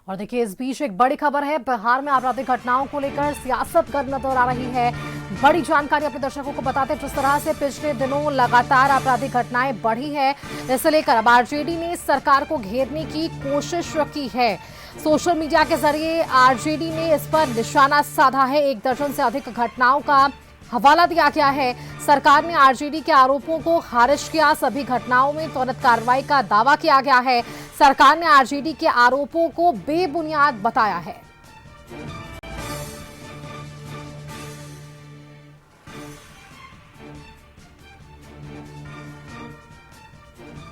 और देखिए इस बीच एक बड़ी खबर है, बिहार में आपराधिक घटनाओं को लेकर सियासत गर्म नजर आ रही है। बड़ी जानकारी अपने दर्शकों को बताते हैं। जिस तरह से पिछले दिनों लगातार आपराधिक घटनाएं बढ़ी है, इसे लेकर अब आरजेडी ने सरकार को घेरने की कोशिश की है। सोशल मीडिया के जरिए आरजेडी ने इस पर निशाना साधा है। 1 दर्जन से अधिक घटनाओं का हवाला दिया गया है। सरकार ने आरजेडी के आरोपों को खारिज किया। सभी घटनाओं में त्वरित कार्रवाई का दावा किया गया है। सरकार ने आरजेडी के आरोपों को बेबुनियाद बताया है।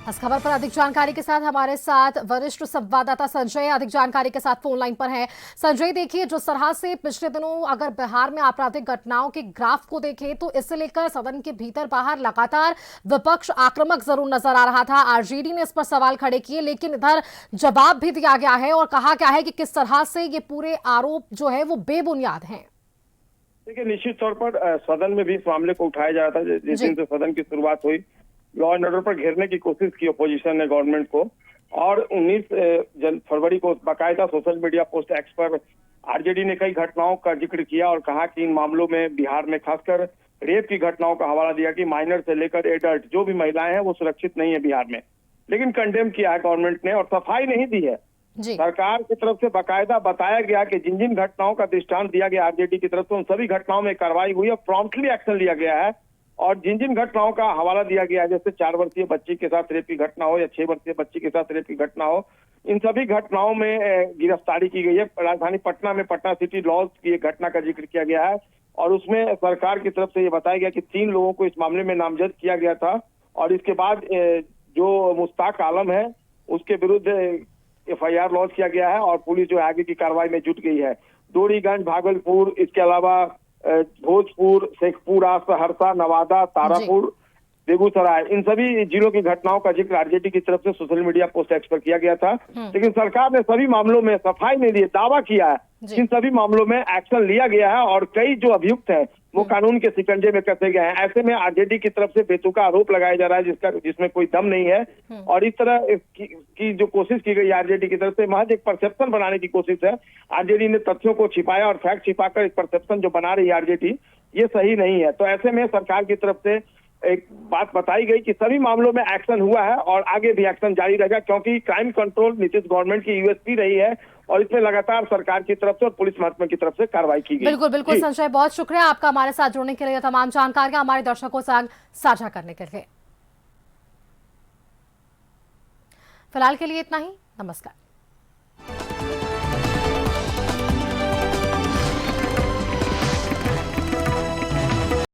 इस खबर पर अधिक जानकारी के साथ हमारे साथ वरिष्ठ संवाददाता संजय अधिक जानकारी के साथ फोन लाइन पर हैं। संजय, देखिए जिस तरह से पिछले दिनों अगर बिहार में आपराधिक घटनाओं के ग्राफ को देखें तो इससे लेकर सदन के भीतर बाहर लगातार विपक्ष आक्रामक जरूर नजर आ रहा था। आरजेडी ने इस पर सवाल खड़े किए, लेकिन इधर जवाब भी दिया गया है और कहा गया है कि किस तरह से ये पूरे आरोप जो है वो बेबुनियाद हैं। देखिए, निश्चित तौर पर सदन में भी इस मामले को उठाया जा रहा था। जिस दिन से सदन की शुरुआत हुई, लॉ एंड ऑर्डर पर घेरने की कोशिश की अपोजिशन ने गवर्नमेंट को, और 19 फरवरी को बाकायदा सोशल मीडिया पोस्ट एक्स पर आरजेडी ने कई घटनाओं का जिक्र किया और कहा कि इन मामलों में बिहार में खासकर रेप की घटनाओं का हवाला दिया कि माइनर से लेकर एडल्ट जो भी महिलाएं हैं वो सुरक्षित नहीं है बिहार में। लेकिन कंडेम किया है गवर्नमेंट ने और सफाई नहीं दी है। सरकार की तरफ से बाकायदा बताया गया कि जिन जिन घटनाओं का दृष्टांत दिया गया आरजेडी की तरफ से, उन सभी घटनाओं में कार्रवाई हुई और प्रॉम्प्टली एक्शन लिया गया है। और जिन जिन घटनाओं का हवाला दिया गया है, जैसे 4 वर्षीय बच्ची के साथ रेप की घटना हो या 6 वर्षीय बच्ची के साथ रेप की घटना हो, इन सभी घटनाओं में गिरफ्तारी की गई है। राजधानी पटना में पटना सिटी लॉज की एक घटना का जिक्र किया गया है और उसमें सरकार की तरफ से ये बताया गया कि 3 लोगों को इस मामले में नामजद किया गया था। और इसके बाद जो मुश्ताक आलम है उसके विरुद्ध FIR लॉन्च किया गया है और पुलिस जो आगे की कार्रवाई में जुट गई है। डोरीगंज, भागलपुर, इसके अलावा भोजपुर, शेखपुरा, सहरसा, नवादा, तारापुर, बेगूसराय, इन सभी जिलों की घटनाओं का जिक्र आरजेडी की तरफ से सोशल मीडिया पोस्ट एक्स पर किया गया था। लेकिन सरकार ने सभी मामलों में सफाई नहीं दी, दावा किया है इन सभी मामलों में एक्शन लिया गया है और कई जो अभियुक्त हैं वो कानून के शिकंजे में कसे गए हैं। ऐसे में आरजेडी की तरफ से बेतुका आरोप लगाया जा रहा है जिसमें कोई दम नहीं है। और इस तरह की जो कोशिश की गई आरजेडी की तरफ से, महज एक परसेप्शन बनाने की कोशिश है। आरजेडी ने तथ्यों को छिपाया और फैक्ट छिपाकर एक परसेप्शन जो बना रही है आरजेडी, ये सही नहीं है। तो ऐसे में सरकार की तरफ से एक बात बताई गई कि सभी मामलों में एक्शन हुआ है और आगे भी एक्शन जारी रहेगा, क्योंकि क्राइम कंट्रोल नीतीश गवर्नमेंट की USP रही है और इसमें लगातार सरकार की तरफ से और पुलिस महकमे की तरफ से कार्रवाई की गई। बिल्कुल बिल्कुल संजय, बहुत शुक्रिया आपका हमारे साथ जुड़ने के लिए, तमाम जानकारियां हमारे दर्शकों से साझा करने के लिए। फिलहाल के लिए इतना ही, नमस्कार।